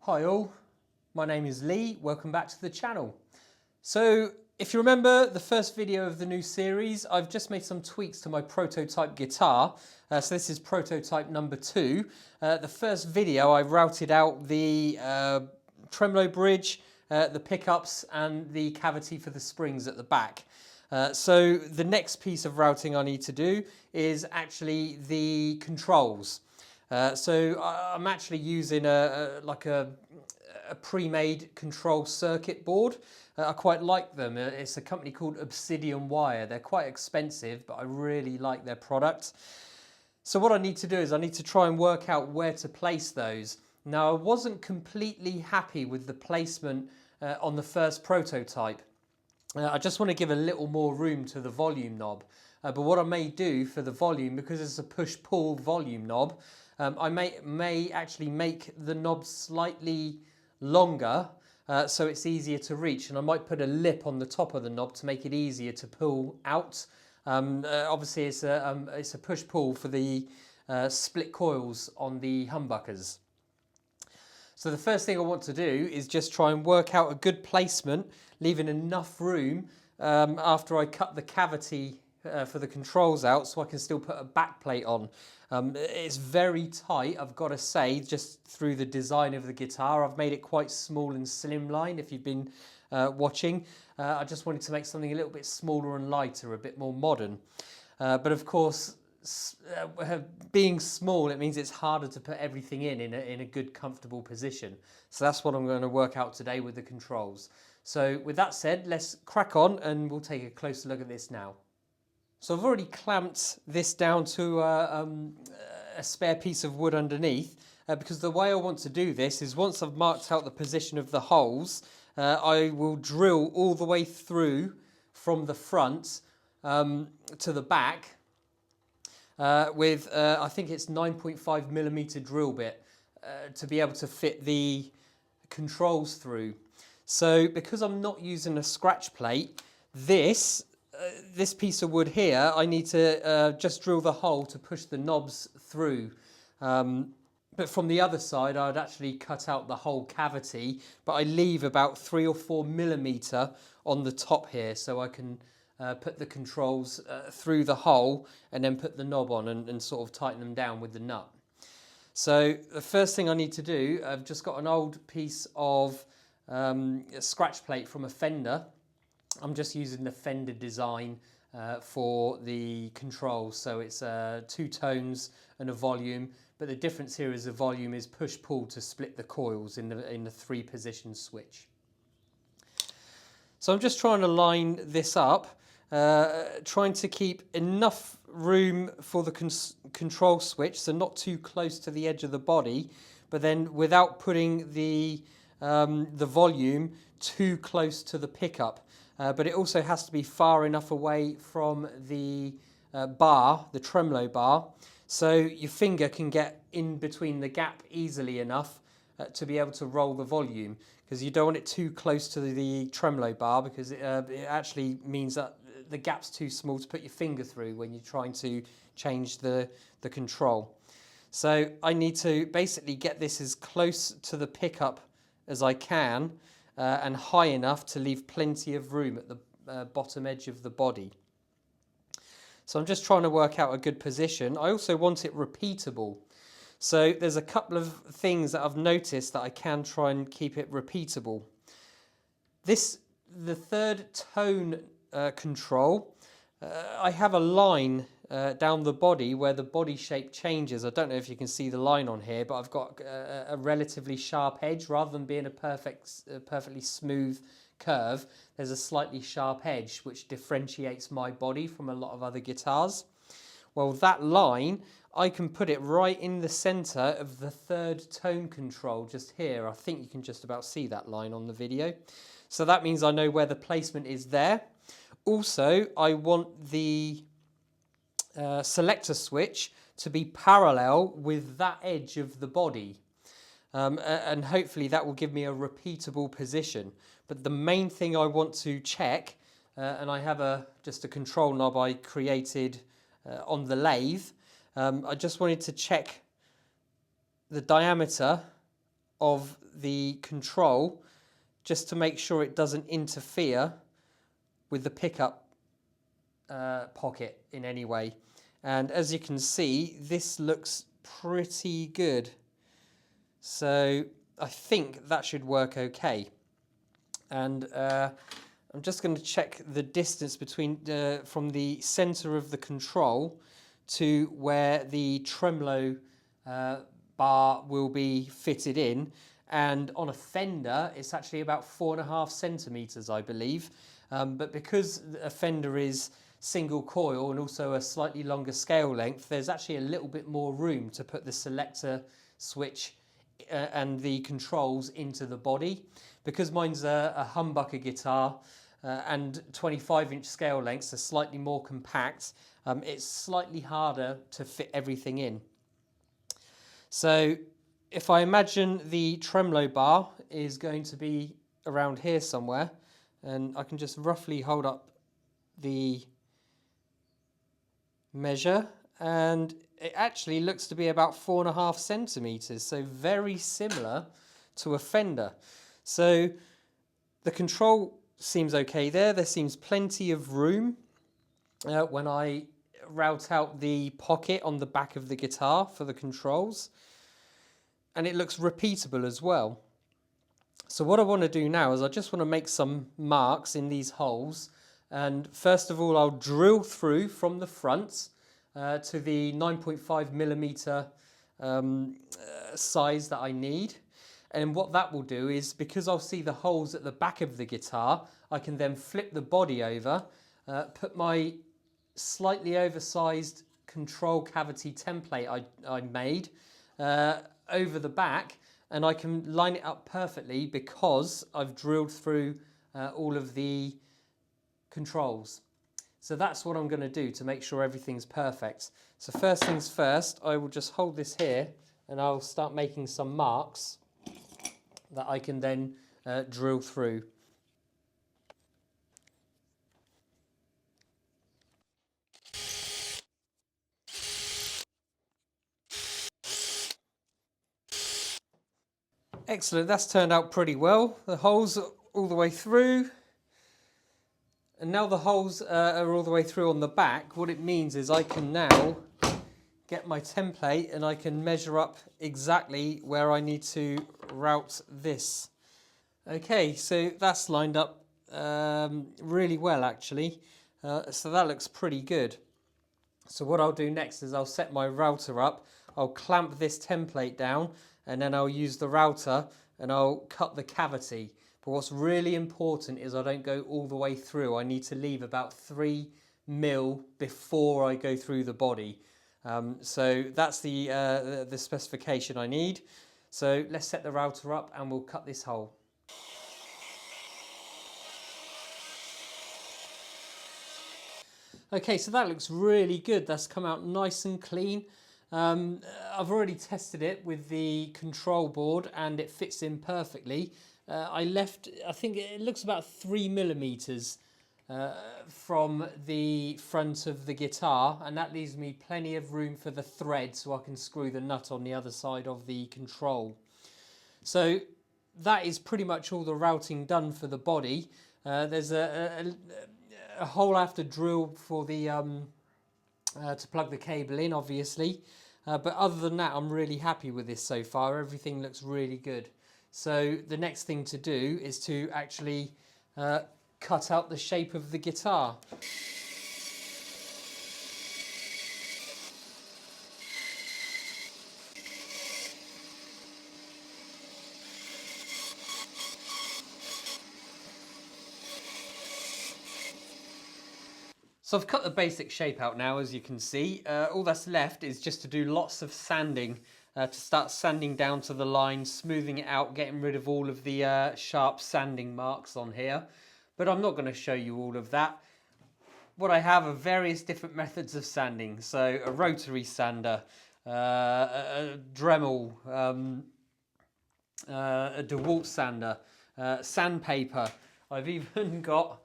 Hi all, my name is Lee, welcome back to the channel. So if you remember the first video of the new series, I've just made some tweaks to my prototype guitar. So this is prototype number 2. The first video I routed out the tremolo bridge, the pickups and the cavity for the springs at the back. So the next piece of routing I need to do is actually the controls. So I'm actually using a pre-made control circuit board. I quite like them. It's a company called Obsidian Wire. They're quite expensive, but I really like their product. So what I need to do is I need to try and work out where to place those. Now I wasn't completely happy with the placement on the first prototype. I just want to give a little more room to the volume knob. But what I may do for the volume, because it's a push-pull volume knob, I may actually make the knob slightly longer so it's easier to reach, and I might put a lip on the top of the knob to make it easier to pull out. Obviously it's a push-pull for the split coils on the humbuckers. So the first thing I want to do is just try and work out a good placement, leaving enough room after I cut the cavity for the controls out so I can still put a back plate on. It's very tight, I've got to say, just through the design of the guitar. I've made it quite small and slimline if you've been watching. I just wanted to make something a little bit smaller and lighter, a bit more modern. But of course, being small, it means it's harder to put everything in a good, comfortable position. So that's what I'm going to work out today with the controls. So with that said, let's crack on and we'll take a closer look at this now. So I've already clamped this down to a spare piece of wood underneath because the way I want to do this is once I've marked out the position of the holes, I will drill all the way through from the front to the back with I think it's 9.5mm drill bit to be able to fit the controls through. So because I'm not using a scratch plate, this piece of wood here, I need to just drill the hole to push the knobs through. But from the other side, I'd actually cut out the whole cavity, but I leave about 3 or 4mm on the top here so I can put the controls through the hole and then put the knob on and sort of tighten them down with the nut. So the first thing I need to do, I've just got an old piece of scratch plate from a Fender. I'm just using the Fender design for the controls, so it's 2 tones and a volume, but the difference here is the volume is push-pull to split the coils in the 3-position switch. So I'm just trying to line this up, trying to keep enough room for the control switch, so not too close to the edge of the body, but then without putting the volume too close to the pickup. But it also has to be far enough away from the bar, the tremolo bar, so your finger can get in between the gap easily enough to be able to roll the volume, because you don't want it too close to the tremolo bar, because it actually means that the gap's too small to put your finger through when you're trying to change the control. So I need to basically get this as close to the pickup as I can and high enough to leave plenty of room at the bottom edge of the body. So I'm just trying to work out a good position. I also want it repeatable. So there's a couple of things that I've noticed that I can try and keep it repeatable. The 3rd tone control, I have a line down the body where the body shape changes. I don't know if you can see the line on here, but I've got a relatively sharp edge. Rather than being a perfectly smooth curve, there's a slightly sharp edge which differentiates my body from a lot of other guitars. Well, that line, I can put it right in the center of the 3rd tone control just here. I think you can just about see that line on the video. So that means I know where the placement is there. Also, I want the selector switch to be parallel with that edge of the body. And hopefully that will give me a repeatable position. But the main thing I want to check, and I have just a control knob I created on the lathe, I just wanted to check the diameter of the control just to make sure it doesn't interfere with the pickup pocket in any way. And as you can see, this looks pretty good. So I think that should work okay. And I'm just going to check the distance between from the center of the control to where the tremolo bar will be fitted in. And on a Fender, it's actually about 4.5 centimeters, I believe. But because a Fender is single coil and also a slightly longer scale length, there's actually a little bit more room to put the selector switch and the controls into the body. Because mine's a humbucker guitar and 25-inch scale lengths are slightly more compact, it's slightly harder to fit everything in. So if I imagine the tremolo bar is going to be around here somewhere, and I can just roughly hold up the measure, and it actually looks to be about 4.5 centimeters, so very similar to a Fender. So the control seems okay there. There seems plenty of room when I route out the pocket on the back of the guitar for the controls, and it looks repeatable as well. So what I want to do now is I just want to make some marks in these holes, and first of all I'll drill through from the front to the 9.5 millimeter size that I need. And what that will do is, because I'll see the holes at the back of the guitar, I can then flip the body over, put my slightly oversized control cavity template I made over the back, and I can line it up perfectly because I've drilled through all of the controls. So that's what I'm going to do to make sure everything's perfect. So first things first, I will just hold this here and I'll start making some marks that I can then drill through. Excellent, that's turned out pretty well. The holes are all the way through. And now the holes are all the way through on the back. What it means is I can now get my template and I can measure up exactly where I need to route this. Okay, so that's lined up really well actually. So that looks pretty good. So what I'll do next is I'll set my router up, I'll clamp this template down, and then I'll use the router and I'll cut the cavity. But what's really important is I don't go all the way through. I need to leave about 3 mil before I go through the body. So that's the specification I need. So let's set the router up and we'll cut this hole. Okay, so that looks really good. That's come out nice and clean. I've already tested it with the control board and it fits in perfectly. I think it looks about 3 millimeters from the front of the guitar, and that leaves me plenty of room for the thread so I can screw the nut on the other side of the control. So that is pretty much all the routing done for the body. There's a hole I have to drill for the to plug the cable in, obviously. But other than that, I'm really happy with this so far. Everything looks really good. So the next thing to do is to actually cut out the shape of the guitar. So I've cut the basic shape out now, as you can see. All that's left is just to do lots of sanding, to start sanding down to the line, smoothing it out, getting rid of all of the sharp sanding marks on here. But I'm not going to show you all of that. What I have are various different methods of sanding. So a rotary sander, a Dremel, a DeWalt sander, sandpaper. I've even got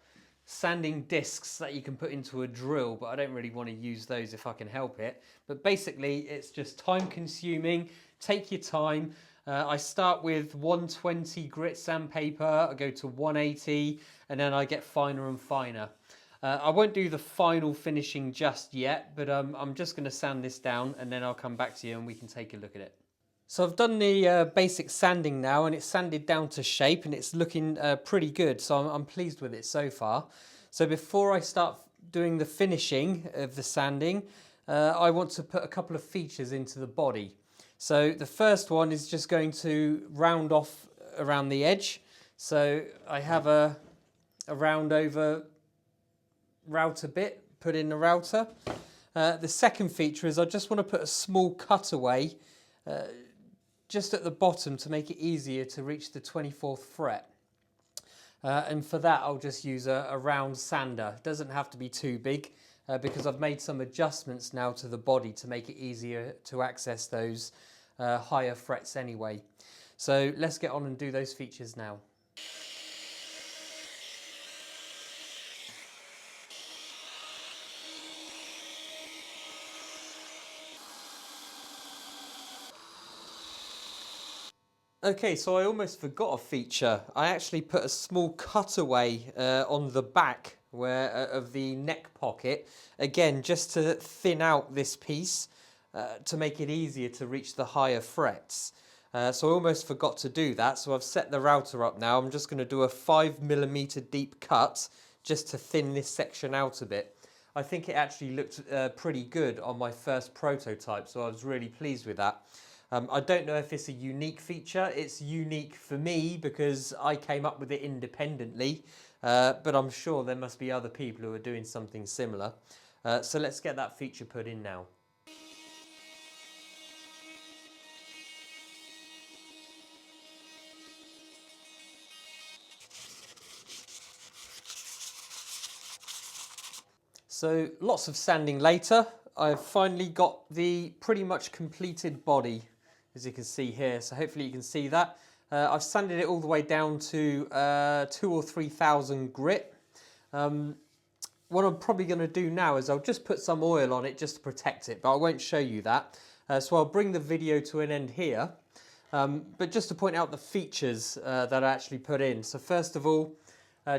sanding discs that you can put into a drill, but I don't really want to use those if I can help it. But basically it's just time consuming. Take your time. I start with 120 grit sandpaper, I go to 180, and then I get finer and finer. I won't do the final finishing just yet, but I'm just going to sand this down and then I'll come back to you and we can take a look at it. So I've done the basic sanding now and it's sanded down to shape and it's looking pretty good. So I'm pleased with it so far. So before I start doing the finishing of the sanding, I want to put a couple of features into the body. So the first one is just going to round off around the edge. So I have a round over router bit, put in the router. The second feature is I just want to put a small cutaway just at the bottom to make it easier to reach the 24th fret. And for that I'll just use a round sander. It doesn't have to be too big because I've made some adjustments now to the body to make it easier to access those higher frets anyway. So let's get on and do those features now. Okay, so I almost forgot a feature. I actually put a small cutaway on the back of the neck pocket, again just to thin out this piece to make it easier to reach the higher frets. So I almost forgot to do that, so I've set the router up now. I'm just going to do a 5mm deep cut just to thin this section out a bit. I think it actually looked pretty good on my first prototype, so I was really pleased with that. I don't know if it's a unique feature. It's unique for me because I came up with it independently, but I'm sure there must be other people who are doing something similar. So let's get that feature put in now. So lots of sanding later, I've finally got the pretty much completed body, as you can see here. So hopefully you can see that. I've sanded it all the way down to 2,000 or 3,000 grit. What I'm probably going to do now is I'll just put some oil on it just to protect it, but I won't show you that. So I'll bring the video to an end here. But just to point out the features that I actually put in. So first of all,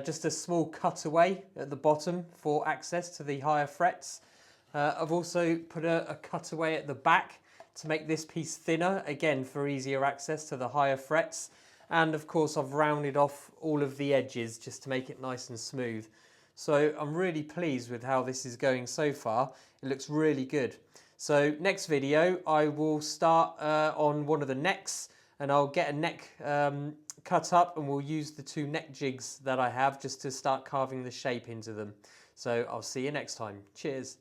just a small cutaway at the bottom for access to the higher frets. I've also put a cutaway at the back to make this piece thinner, again for easier access to the higher frets. And of course I've rounded off all of the edges just to make it nice and smooth. So I'm really pleased with how this is going so far. It looks really good. So next video I will start on one of the necks and I'll get a neck cut up and we'll use the 2 neck jigs that I have just to start carving the shape into them. So I'll see you next time. Cheers.